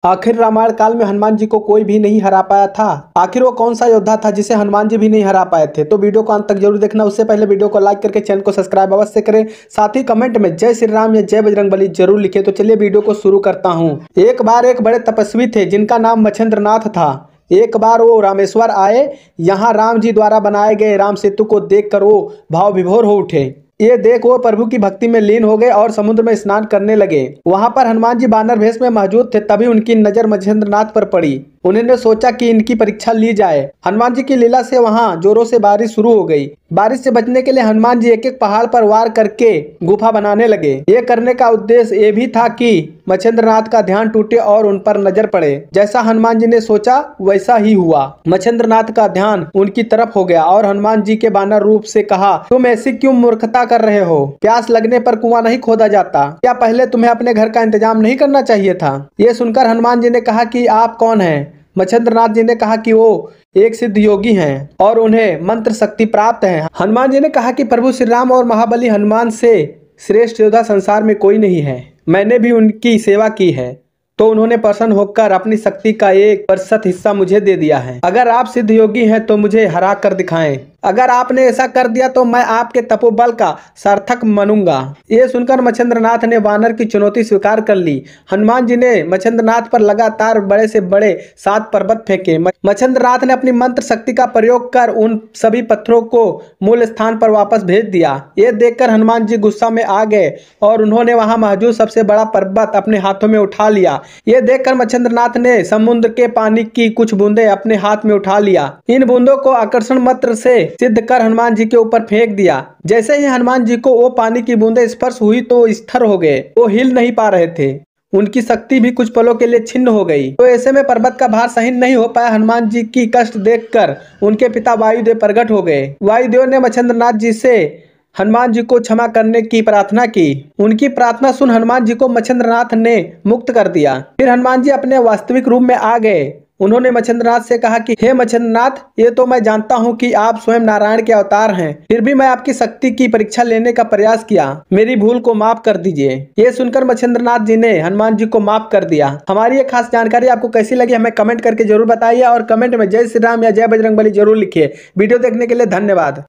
आखिर रामायण काल में हनुमान जी को कोई भी नहीं हरा पाया था। आखिर वो कौन सा योद्धा था जिसे हनुमान जी भी नहीं हरा पाए थे। तो वीडियो को अंत तक जरूर देखना। उससे पहले वीडियो को लाइक करके चैनल को सब्सक्राइब अवश्य करें। साथ ही कमेंट में जय श्री राम या जय बजरंगबली जरूर लिखे। तो चलिए वीडियो को शुरू करता हूँ। एक बार एक बड़े तपस्वी थे जिनका नाम मच्छिंद्रनाथ था। एक बार वो रामेश्वर आए। यहाँ राम जी द्वारा बनाए गए राम सेतु को देखकर वो भाव विभोर हो उठे। ये देख वो प्रभु की भक्ति में लीन हो गए और समुद्र में स्नान करने लगे। वहां पर हनुमान जी बानर भेष में मौजूद थे। तभी उनकी नजर मच्छिंद्रनाथ पर पड़ी। उन्होंने सोचा कि इनकी परीक्षा ली जाए। हनुमान जी की लीला से वहां जोरों से बारिश शुरू हो गई। बारिश से बचने के लिए हनुमान जी एक एक पहाड़ पर वार करके गुफा बनाने लगे। ये करने का उद्देश्य ये भी था कि मच्छिंद्रनाथ का ध्यान टूटे और उन पर नजर पड़े। जैसा हनुमान जी ने सोचा वैसा ही हुआ। मच्छिंद्रनाथ का ध्यान उनकी तरफ हो गया और हनुमान जी के बानर रूप से कहा, तुम ऐसी क्यों मूर्खता कर रहे हो? प्यास लगने पर कुआं नहीं खोदा जाता? क्या पहले तुम्हें अपने घर का इंतजाम नहीं करना चाहिए था? ये सुनकर हनुमान जी ने कहा कि आप कौन हैं? मच्छिंद्रनाथ जी ने कहा कि वो एक सिद्ध योगी हैं और उन्हें मंत्र शक्ति प्राप्त है। हनुमान जी ने कहा कि प्रभु श्री राम और महाबली हनुमान से श्रेष्ठ योद्धा संसार में कोई नहीं है। मैंने भी उनकी सेवा की है तो उन्होंने प्रसन्न होकर अपनी शक्ति का 1% हिस्सा मुझे दे दिया है। अगर आप सिद्ध योगी हैं तो मुझे हरा कर दिखाएं। अगर आपने ऐसा कर दिया तो मैं आपके तपोबल का सार्थक मानूंगा। ये सुनकर मच्छिंद्रनाथ ने वानर की चुनौती स्वीकार कर ली। हनुमान जी ने मच्छिंद्रनाथ पर लगातार बड़े से बड़े 7 पर्वत फेंके। मच्छिंद्रनाथ ने अपनी मंत्र शक्ति का प्रयोग कर उन सभी पत्थरों को मूल स्थान पर वापस भेज दिया। ये देखकर हनुमान जी गुस्सा में आ गए और उन्होंने वहां मौजूद सबसे बड़ा पर्वत अपने हाथों में उठा लिया। ये देखकर मच्छिंद्रनाथ ने समुद्र के पानी की कुछ बूंदे अपने हाथ में उठा लिया। इन बूंदों को आकर्षण मंत्र से सिद्ध कर हनुमान जी के ऊपर फेंक दिया। जैसे ही हनुमान जी को वो पानी की बूंदें स्पर्श हुई तो स्थिर हो गए। वो हिल नहीं पा रहे थे। उनकी शक्ति भी कुछ पलों के लिए छिन्न हो गई। तो ऐसे में पर्वत का भार सहन नहीं हो पाया। हनुमान जी की कष्ट देखकर उनके पिता वायुदेव प्रकट हो गए। वायुदेव ने मच्छिंद्रनाथ जी से हनुमान जी को क्षमा करने की प्रार्थना की। उनकी प्रार्थना सुन हनुमान जी को मच्छिंद्रनाथ ने मुक्त कर दिया। फिर हनुमान जी अपने वास्तविक रूप में आ गए। उन्होंने मच्छिंद्रनाथ से कहा कि हे मच्छिंद्रनाथ, ये तो मैं जानता हूँ कि आप स्वयं नारायण के अवतार हैं। फिर भी मैं आपकी शक्ति की परीक्षा लेने का प्रयास किया। मेरी भूल को माफ कर दीजिए। ये सुनकर मच्छिंद्रनाथ जी ने हनुमान जी को माफ कर दिया। हमारी ये खास जानकारी आपको कैसी लगी हमें कमेंट करके जरूर बताइए और कमेंट में जय श्री राम या जय बजरंगबली जरूर लिखिए। वीडियो देखने के लिए धन्यवाद।